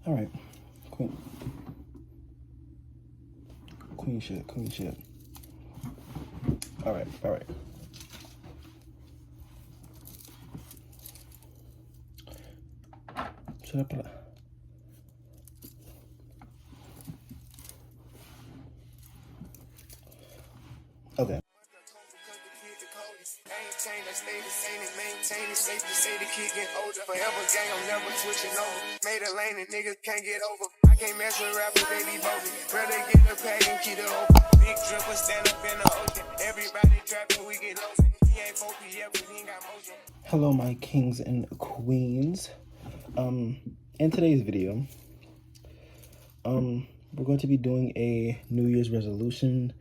All right, queen shit. All right. Should I put it? Okay. Maintain it, safe to say the kid get older. Forever gang, I'm never switching over. Made a lane and niggas can't get over. I can't mess with rappers, they be bogus. Rather get the pack and keep it open. Big dripper stand up in the ocean. Everybody trapping, we get lost. He ain't 4P yet, but he ain't got motion. Hello, my kings and queens. In today's video, we're going to be doing a New Year's resolution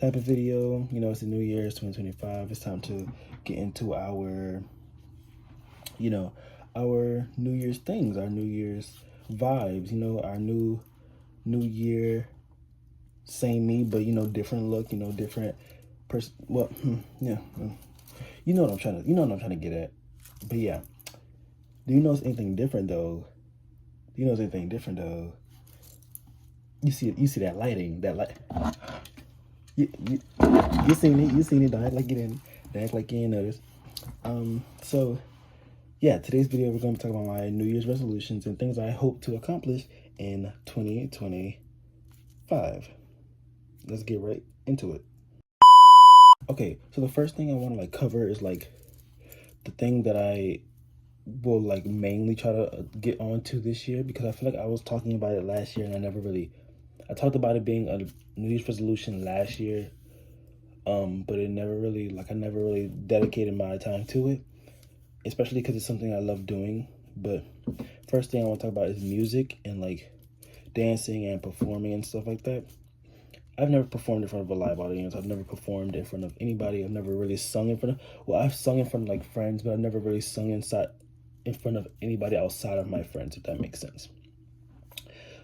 type of video. You know, it's the New Year's 2025. It's time to get into our, our New Year's things, our New Year's vibes, our new year, same me, but, different look, different person. Well, yeah, you know what I'm trying to get at. But yeah, do you notice anything different though? You see that lighting, you seen it, don't act like you didn't notice. So yeah, today's video, we're going to be talking about my New Year's resolutions and things I hope to accomplish in 2025. Let's get right into it. Okay, so the first thing I want to cover is the thing that I will mainly try to get onto this year, because I feel like I was talking about it last year and I talked about it being a New Year's resolution last year, but it never really, I never really dedicated my time to it, especially because it's something I love doing. But first thing I want to talk about is music and dancing and performing and stuff like that. I've never performed in front of a live audience. I've never performed in front of anybody. I've never really sung in front of, I've sung in front of friends, but I've never really sung in front of anybody outside of my friends, if that makes sense.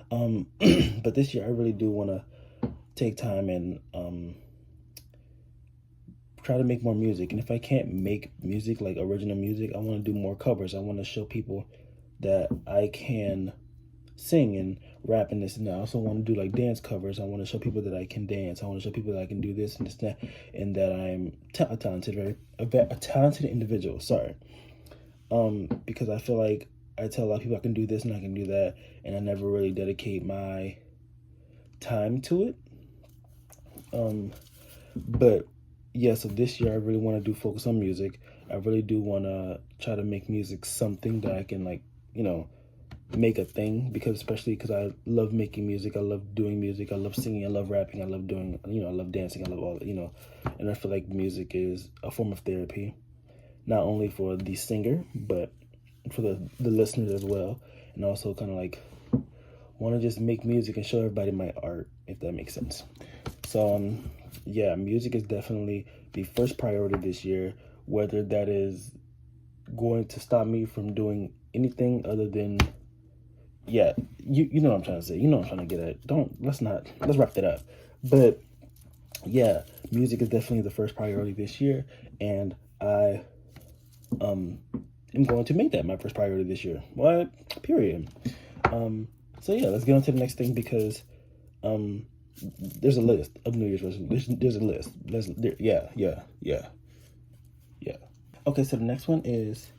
But this year I really do want to take time and try to make more music. And if I can't make music, original music, I want to do more covers. I want to show people that I can sing and rap and this and that. I also want to do dance covers. I want to show people that I can dance. I want to show people that I can do this and this and that, and that I'm a talented individual. Sorry. Because I feel like I tell a lot of people I can do this and I can do that, and I never really dedicate my time to it. But yeah, so this year I really want to focus on music. I really do want to try to make music something that I can make a thing, especially because I love making music. I love doing music. I love singing. I love rapping. I love doing, I love dancing. I love all, and I feel like music is a form of therapy, not only for the singer, but for the listeners as well. And also kind of want to just make music and show everybody my art, if that makes sense. So, yeah, music is definitely the first priority this year, whether that is going to stop me from doing anything other than, yeah, you know what I'm trying to say. You know what I'm trying to get at. Let's wrap that up. But yeah, music is definitely the first priority this year, and I am going to make that my first priority this year. What? Period. So yeah, let's get on to the next thing, because there's a list of New Year's resolutions. There's a list. Yeah. Okay, so the next one is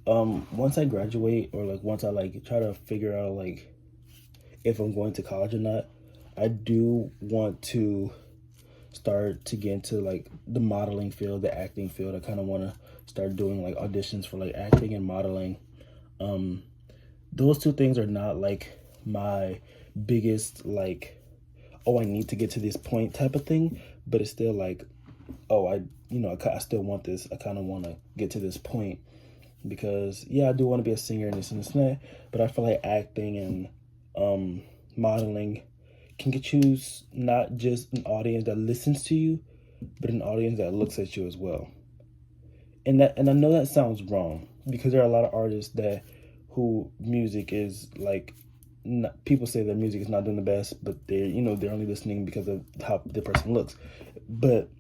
once I graduate, or once I try to figure out if I'm going to college or not, I do want to start to get into the modeling field, the acting field. I kind of want to start doing auditions for acting and modeling. Those two things are not my biggest oh, I need to get to this point type of thing, but it's still oh, I still want this. I kind of want to get to this point, because yeah, I do want to be a singer and this and this and that, but I feel like acting and modeling can get you not just an audience that listens to you, but an audience that looks at you as well. And I know that sounds wrong, because there are a lot of artists who music is people say that music is not doing the best, but they're only listening because of how the person looks. But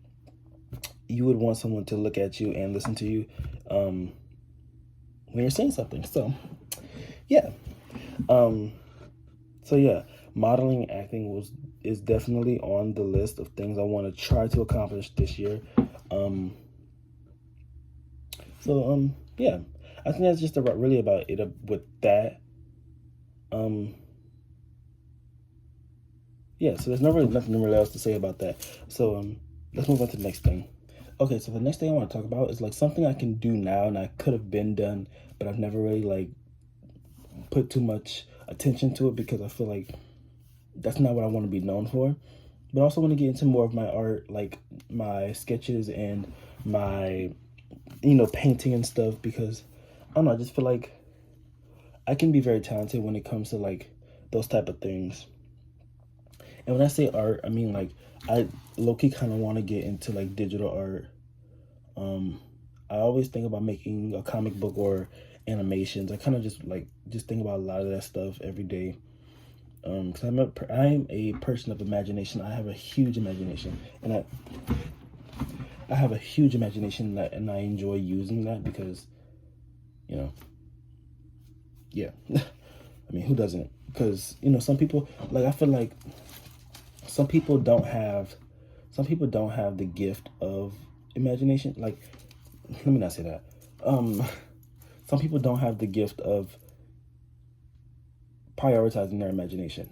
you would want someone to look at you and listen to you when you're saying something. So yeah. So yeah, modeling, acting is definitely on the list of things I want to try to accomplish this year. Um, yeah, I think that's just really about it with that. Um, yeah, so there's nothing really else to say about that. So let's move on to the next thing. Okay, so the next thing I want to talk about is like something I can do now and I could have been done, but I've never really like put too much attention to it because I feel like that's not what I want to be known for. But I also want to get into more of my art, like my sketches and my, painting and stuff because I don't know, I just feel like I can be very talented when it comes to like those type of things. And when I say art, I mean like I low-key kind of want to get into like digital art. Um, I always think about making a comic book or animations. I kind of just think about a lot of that stuff every day. Because I'm a person of imagination. I have a huge imagination, and I have a huge imagination and I enjoy using that because, you know, yeah. I mean, who doesn't? Because some people like I feel like some people don't have the gift of imagination. Like, let me not say that. Um, some people don't have the gift of prioritizing their imagination.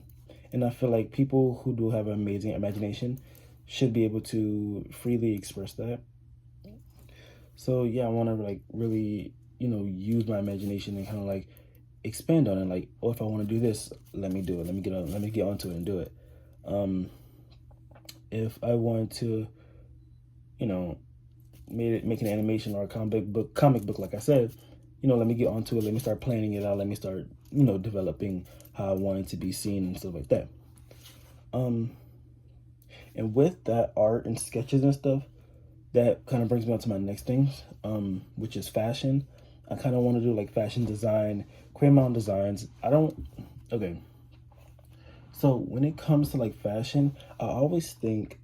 And I feel like people who do have an amazing imagination should be able to freely express that. So yeah, I want to like really, use my imagination and kind of like expand on it. Like, oh, if I want to do this, let me do it. Let me get onto it and do it. Um, if I want to, you know, make an animation or a comic book, like I said, let me get onto it. Let me start planning it out. Let me start, developing how I want it to be seen and stuff like that. Um, and with that art and sketches and stuff, that kind of brings me on to my next things, which is fashion. I kind of want to do like fashion design, create my own designs. Okay. So when it comes to like fashion, I always think,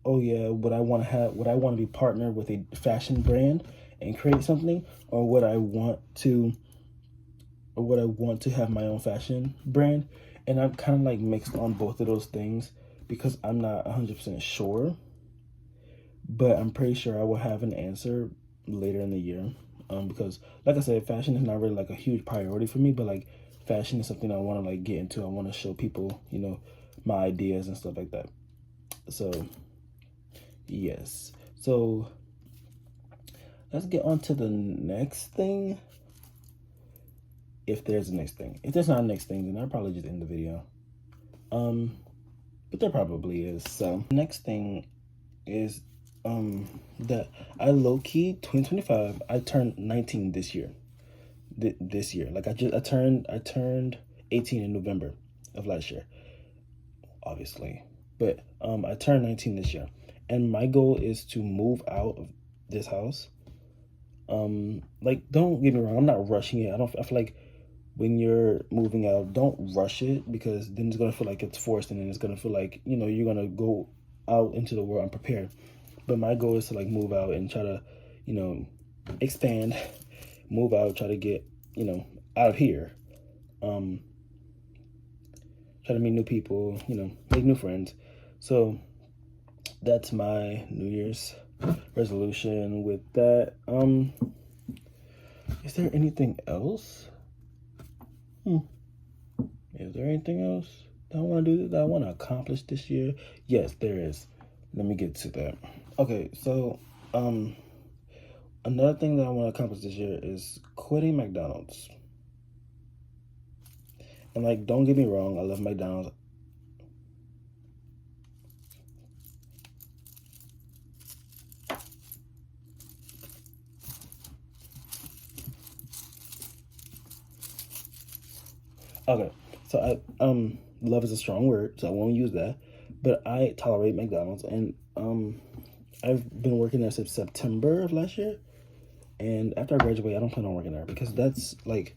oh yeah, would I want to be partnered with a fashion brand and create something, or would I want to have my own fashion brand? And I'm kind of like mixed on both of those things because I'm not 100% sure, but I'm pretty sure I will have an answer later in the year. Because like I said, fashion is not really like a huge priority for me, but like fashion is something I want to like get into. I want to show people, my ideas and stuff like that. So yes. So let's get on to the next thing. If there's a next thing. If there's not a next thing, then I'll probably just end the video. But there probably is. So next thing is that I low-key 2025, I turned 19 this year. This year. Like I turned 18 in November of last year, obviously. But I turned 19 this year. And my goal is to move out of this house. Like don't get me wrong, I'm not rushing it. I feel like when you're moving out, don't rush it because then it's gonna feel like it's forced and then it's gonna feel like, you're gonna go out into the world unprepared. But my goal is to like move out and try to, expand, move out, try to get, out of here. Try to meet new people, make new friends. So that's my New Year's resolution with that. Is there anything else? Is there anything else that I want to do, that I want to accomplish this year? Yes, there is. Let me get to that. Okay, so another thing that I want to accomplish this year is quitting McDonald's. And like, don't get me wrong, I love McDonald's. Okay, so love is a strong word, so I won't use that. But I tolerate McDonald's, and I've been working there since September of last year. And after I graduate, I don't plan on working there because that's like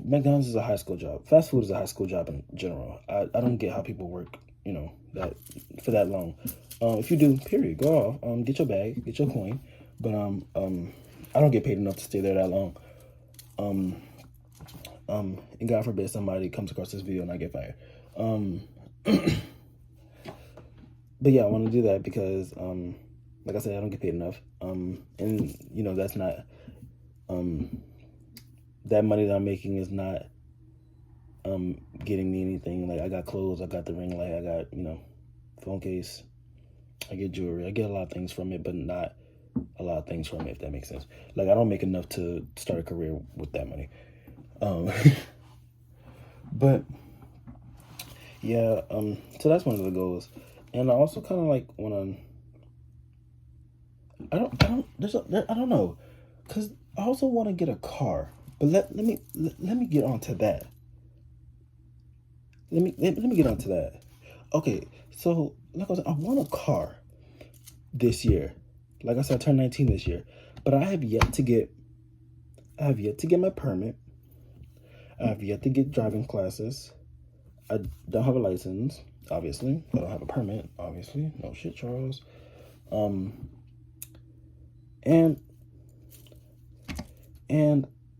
McDonald's is a high school job. Fast food is a high school job in general. I don't get how people work, that for that long. If you do, period, go off. Get your bag, get your coin. But I don't get paid enough to stay there that long. And God forbid somebody comes across this video and I get fired. But yeah, I want to do that because, like I said, I don't get paid enough. And you know, that's not, that money that I'm making is not, getting me anything. Like I got clothes, I got the ring light, I got, you know, phone case, I get jewelry, I get a lot of things from it, but not a lot of things from it, if that makes sense. Like I don't make enough to start a career with that money. But yeah, so that's one of the goals. And I also kind of like want to, I don't know, because I also want to get a car. But let me get onto that. Let me get onto that. Okay, so like I said, I want a car this year. Like I said, I turned 19 this year, but I have yet to get my permit. I have yet to get driving classes. I don't have a license, obviously. I don't have a permit, obviously. No shit, Charles. And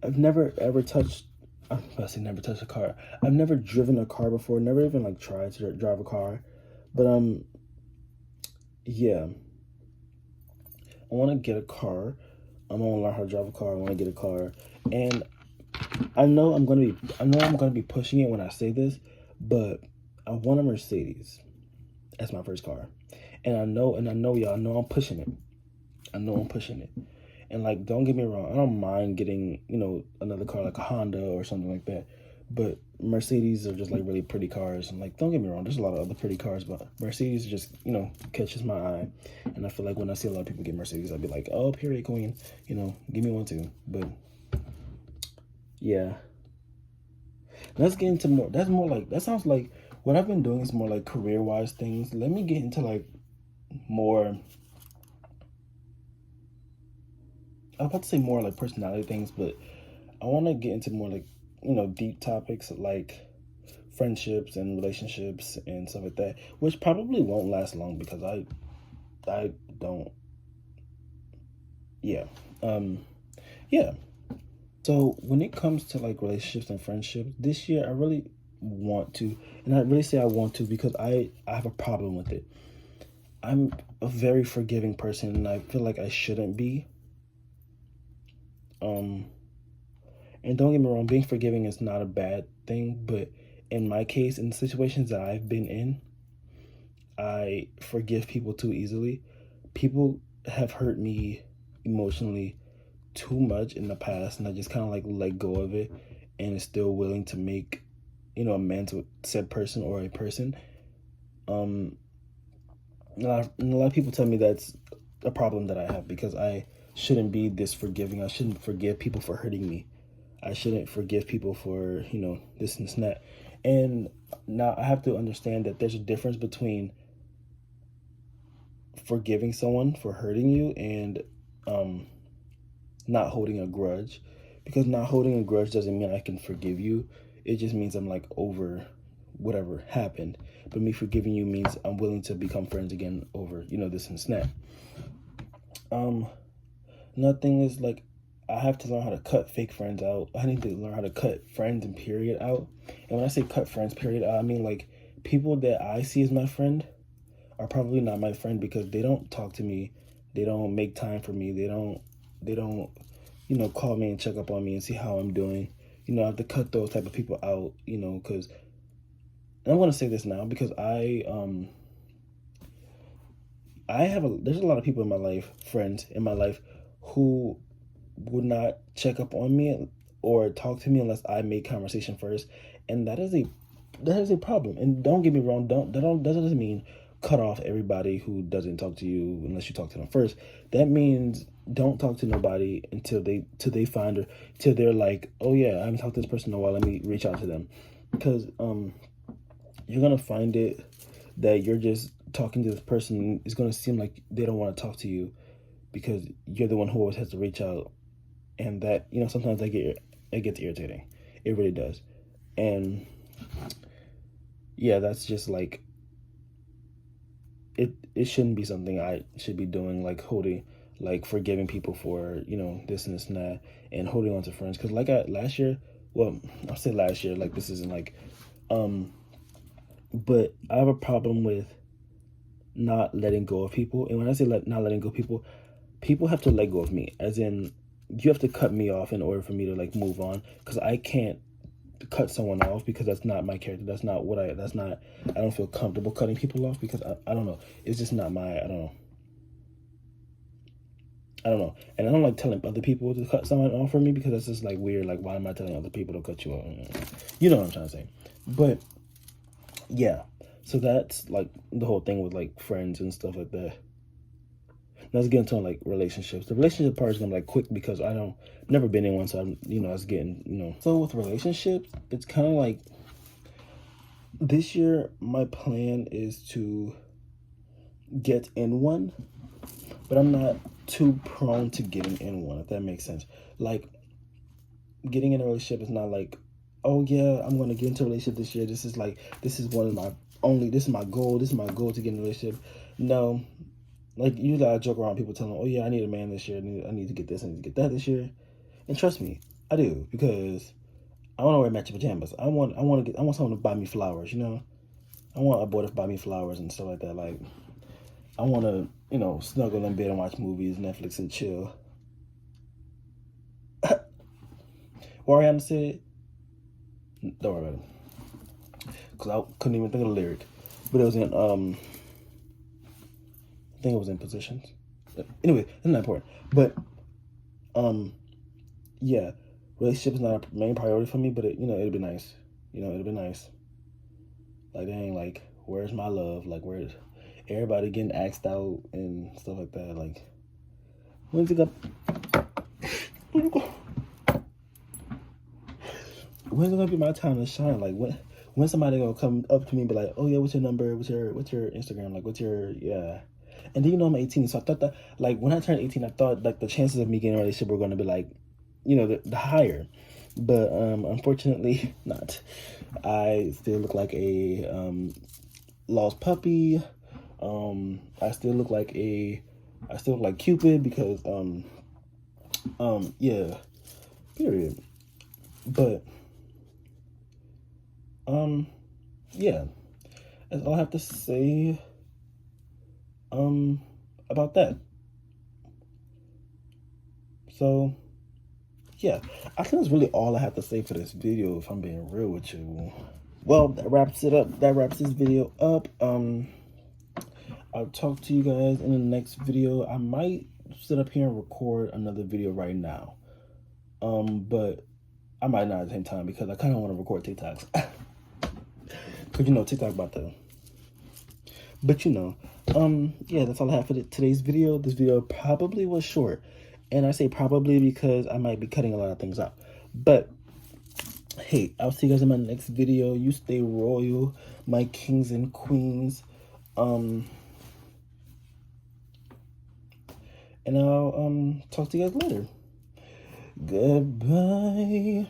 I've never ever touched. I'm about to say never touched a car. I've never driven a car before. Never even like tried to drive a car. But yeah. I want to get a car. I want to learn how to drive a car. I want to get a car, and I know I'm gonna be pushing it when I say this, but I want a Mercedes as my first car, and I know y'all know I'm pushing it. I know I'm pushing it, and like don't get me wrong, I don't mind getting, you know, another car like a Honda or something like that, but Mercedes are just like really pretty cars, and like don't get me wrong, there's a lot of other pretty cars, but Mercedes just, you know, catches my eye, and I feel like when I see a lot of people get Mercedes, I'd be like, oh, period queen, you know, give me one too. But yeah, let's get into more. That's more like, that sounds like what I've been doing is more like career wise things. Let me get into like more, I was about to say more like personality things, but I want to get into more like, you know, deep topics like friendships and relationships and stuff like that, which probably won't last long because I don't, yeah. Yeah. So when it comes to like relationships and friendships, this year I really want to, and I really say I want to because I have a problem with it. I'm a very forgiving person and I feel like I shouldn't be. And don't get me wrong, being forgiving is not a bad thing, but in my case, in the situations that I've been in, I forgive people too easily. People have hurt me emotionally too much in the past, and I just kind of like let go of it and is still willing to make, you know, amends with said person or a person. And a lot of people tell me that's a problem that I have because I shouldn't be this forgiving. I shouldn't forgive people for hurting me. I shouldn't forgive people for, you know, this and that. And now I have to understand that there's a difference between forgiving someone for hurting you and not holding a grudge. Because not holding a grudge doesn't mean I can forgive you. It just means I'm like over whatever happened. But me forgiving you means I'm willing to become friends again over, you know, this and that. Another thing is like I have to learn how to cut fake friends out. I need to learn how to cut friends and period out. And when I say cut friends period out, I mean like people that I see as my friend are probably not my friend because they don't talk to me. They don't make time for me. They don't, you know, call me and check up on me and see how I'm doing. You know, I have to cut those type of people out, you know, because, and I'm going to say this now because there's a lot of people in my life, friends in my life, who would not check up on me or talk to me unless I make conversation first. And that is a problem. And don't get me wrong, that doesn't mean cut off everybody who doesn't talk to you unless you talk to them first. That means don't talk to nobody until they find her, till they're like, oh yeah, I haven't talked to this person in a while, let me reach out to them. Because you're gonna find it that you're just talking to this person, it's gonna seem like they don't want to talk to you because you're the one who always has to reach out. And that, you know, sometimes it gets irritating. It really does. And yeah, that's just like, it shouldn't be something I should be doing, like holding, like forgiving people for, you know, this and that, and holding on to friends. Because like last year well, I'll say last year, like this isn't like, but I have a problem with not letting go of people. And when I say not letting go of people, people have to let go of me. As in, you have to cut me off in order for me to like move on. Because I can't cut someone off because that's not my character. That's not what that's not, I don't feel comfortable cutting people off because I don't know. It's just not my, I don't know. I don't know. And I don't like telling other people to cut someone off for me because that's just like weird. Like, why am I telling other people to cut you off? You know what I'm trying to say. But yeah. So that's like the whole thing with like friends and stuff like that. Now let's get into like relationships. The relationship part is gonna be like quick because I don't never been in one, so I'm I was getting So with relationships, it's kind of like this year my plan is to get in one, but I'm not too prone to getting in one, if that makes sense. Like getting in a relationship is not like, oh yeah, I'm gonna get into a relationship this year. This is one of my this is my goal. This is my goal to get in a relationship. No, like usually I joke around people telling them, oh yeah, I need a man this year. I need to get this. I need to get that this year. And trust me, I do, because I want to wear matching pajamas. I want someone to buy me flowers. I want a boy to buy me flowers and stuff like that. Like I want to snuggle in bed and watch movies, Netflix, and chill. What Ariana said, don't worry about it, because I couldn't even think of the lyric, but it was in I think it was in Positions. Anyway, it's not important. But yeah, relationship is not a main priority for me, but it'd be nice. It'd be nice. Like, dang, like, where's my love? Like, where's everybody getting axed out and stuff like that? Like, when's it gonna be my time to shine? Like, when somebody gonna come up to me and be like, oh yeah, what's your number? What's your Instagram? Like, what's your, yeah. And then I'm 18, so I thought that, like, when I turned 18, I thought like the chances of me getting a relationship were gonna be like, the higher. But unfortunately not. I still look like a lost puppy. I still look like Cupid because yeah, period. But yeah, that's all I have to say about that. So yeah, I think that's really all I have to say for this video, if I'm being real with you. Well, that wraps it up. That wraps this video up. I'll talk to you guys in the next video. I might sit up here and record another video right now. But I might not at the same time because I kind of want to record TikToks. Because, TikTok about to. But, yeah, that's all I have for today's video. This video probably was short. And I say probably because I might be cutting a lot of things out. But, hey, I'll see you guys in my next video. You stay royal, my kings and queens. And I'll talk to you guys later. Goodbye.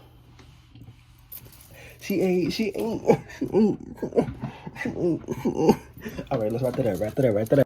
She ate. All right, let's wrap that up.